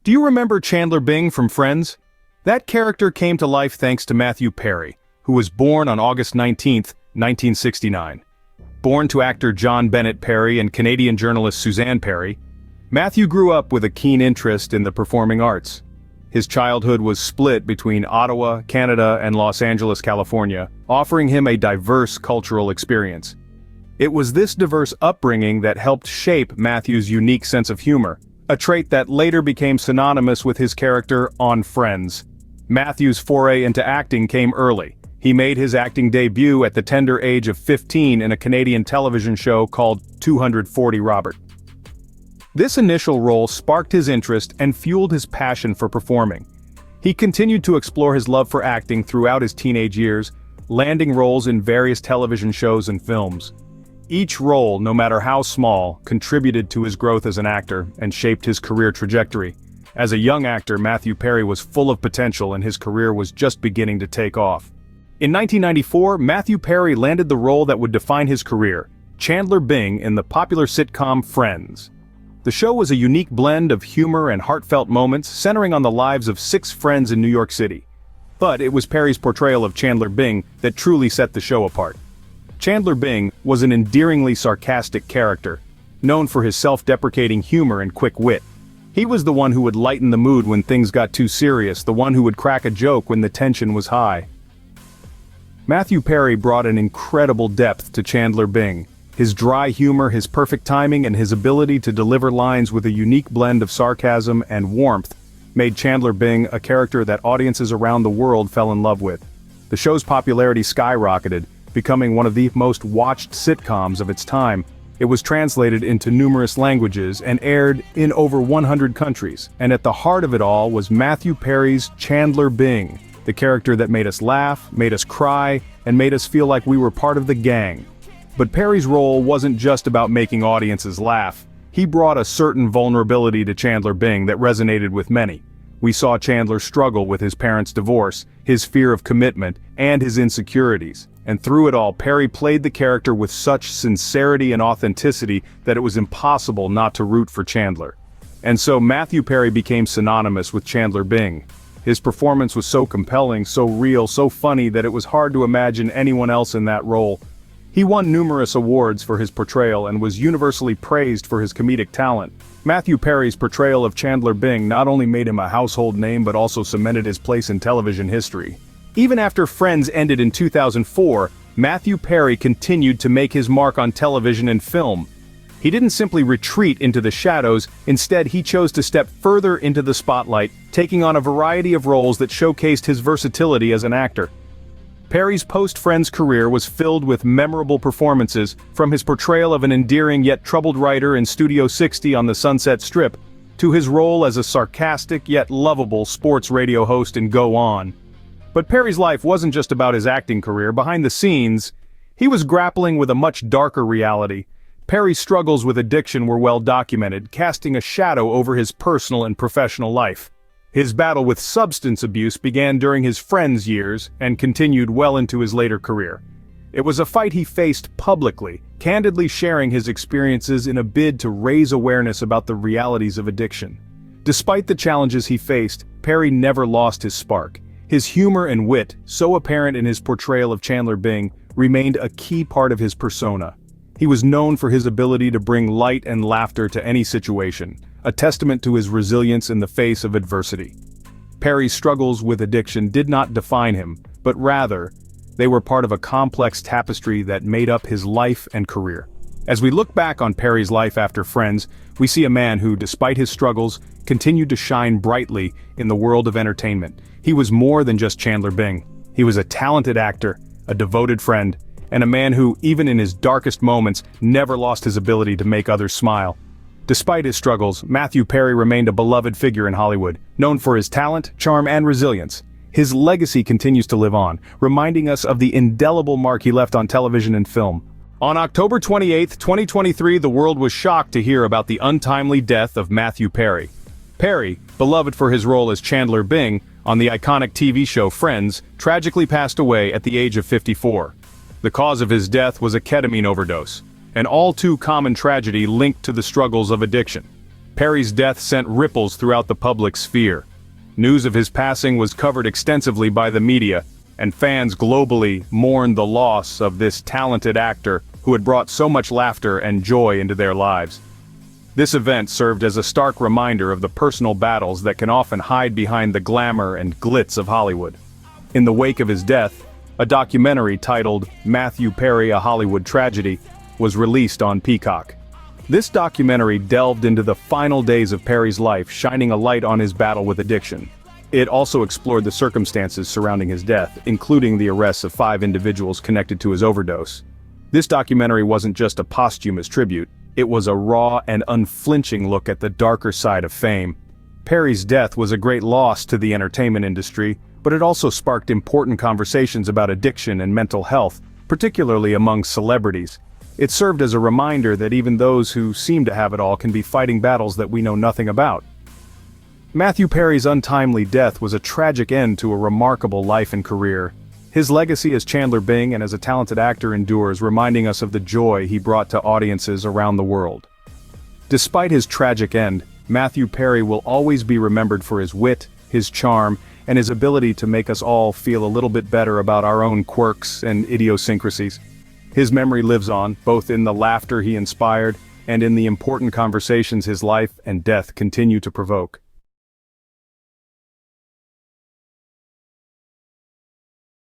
Do you remember Chandler Bing from Friends? That character came to life thanks to Matthew Perry, who was born on August 19, 1969. Born to actor John Bennett Perry and Canadian journalist Suzanne Perry, Matthew grew up with a keen interest in the performing arts. His childhood was split between Ottawa, Canada, and Los Angeles, California, offering him a diverse cultural experience. It was this diverse upbringing that helped shape Matthew's unique sense of humor, a trait that later became synonymous with his character on Friends. Matthew's foray into acting came early. He made his acting debut at the tender age of 15 in a Canadian television show called 240 Robert. This initial role sparked his interest and fueled his passion for performing. He continued to explore his love for acting throughout his teenage years, landing roles in various television shows and films. Each role, no matter how small, contributed to his growth as an actor and shaped his career trajectory. As a young actor, Matthew Perry was full of potential and his career was just beginning to take off. In 1994, Matthew Perry landed the role that would define his career, Chandler Bing in the popular sitcom Friends. The show was a unique blend of humor and heartfelt moments centering on the lives of 6 friends in New York City. But it was Perry's portrayal of Chandler Bing that truly set the show apart. Chandler Bing was an endearingly sarcastic character, known for his self-deprecating humor and quick wit. He was the one who would lighten the mood when things got too serious, the one who would crack a joke when the tension was high. Matthew Perry brought an incredible depth to Chandler Bing. His dry humor, his perfect timing, and his ability to deliver lines with a unique blend of sarcasm and warmth made Chandler Bing a character that audiences around the world fell in love with. The show's popularity skyrocketed, becoming one of the most watched sitcoms of its time. It was translated into numerous languages and aired in over 100 countries. And at the heart of it all was Matthew Perry's Chandler Bing, the character that made us laugh, made us cry, and made us feel like we were part of the gang. But Perry's role wasn't just about making audiences laugh. He brought a certain vulnerability to Chandler Bing that resonated with many. We saw Chandler struggle with his parents' divorce, his fear of commitment, and his insecurities. And through it all, Perry played the character with such sincerity and authenticity that it was impossible not to root for Chandler. And so Matthew Perry became synonymous with Chandler Bing. His performance was so compelling, so real, so funny that it was hard to imagine anyone else in that role. He won numerous awards for his portrayal and was universally praised for his comedic talent. Matthew Perry's portrayal of Chandler Bing not only made him a household name but also cemented his place in television history. Even after Friends ended in 2004, Matthew Perry continued to make his mark on television and film. He didn't simply retreat into the shadows, instead he chose to step further into the spotlight, taking on a variety of roles that showcased his versatility as an actor. Perry's post-Friends career was filled with memorable performances, from his portrayal of an endearing yet troubled writer in Studio 60 on the Sunset Strip, to his role as a sarcastic yet lovable sports radio host in Go On. But Perry's life wasn't just about his acting career. Behind the scenes, he was grappling with a much darker reality. Perry's struggles with addiction were well documented, casting a shadow over his personal and professional life. His battle with substance abuse began during his Friends years and continued well into his later career. It was a fight he faced publicly, candidly sharing his experiences in a bid to raise awareness about the realities of addiction. Despite the challenges he faced, Perry never lost his spark. His humor and wit, so apparent in his portrayal of Chandler Bing, remained a key part of his persona. He was known for his ability to bring light and laughter to any situation, a testament to his resilience in the face of adversity. Perry's struggles with addiction did not define him, but rather, they were part of a complex tapestry that made up his life and career. As we look back on Perry's life after Friends, we see a man who, despite his struggles, continued to shine brightly in the world of entertainment. He was more than just Chandler Bing. He was a talented actor, a devoted friend, and a man who, even in his darkest moments, never lost his ability to make others smile. Despite his struggles, Matthew Perry remained a beloved figure in Hollywood, known for his talent, charm, and resilience. His legacy continues to live on, reminding us of the indelible mark he left on television and film. On October 28, 2023, the world was shocked to hear about the untimely death of Matthew Perry. Perry, beloved for his role as Chandler Bing on the iconic TV show Friends, tragically passed away at the age of 54. The cause of his death was a ketamine overdose, an all-too-common tragedy linked to the struggles of addiction. Perry's death sent ripples throughout the public sphere. News of his passing was covered extensively by the media, and fans globally mourned the loss of this talented actor who had brought so much laughter and joy into their lives. This event served as a stark reminder of the personal battles that can often hide behind the glamour and glitz of Hollywood. In the wake of his death, a documentary titled Matthew Perry: A Hollywood Tragedy was released on Peacock. This documentary delved into the final days of Perry's life, shining a light on his battle with addiction. It also explored the circumstances surrounding his death, including the arrests of 5 individuals connected to his overdose. This documentary wasn't just a posthumous tribute, it was a raw and unflinching look at the darker side of fame. Perry's death was a great loss to the entertainment industry, but it also sparked important conversations about addiction and mental health, particularly among celebrities. It served as a reminder that even those who seem to have it all can be fighting battles that we know nothing about. Matthew Perry's untimely death was a tragic end to a remarkable life and career. His legacy as Chandler Bing and as a talented actor endures, reminding us of the joy he brought to audiences around the world. Despite his tragic end, Matthew Perry will always be remembered for his wit, his charm, and his ability to make us all feel a little bit better about our own quirks and idiosyncrasies. His memory lives on, both in the laughter he inspired and in the important conversations his life and death continue to provoke.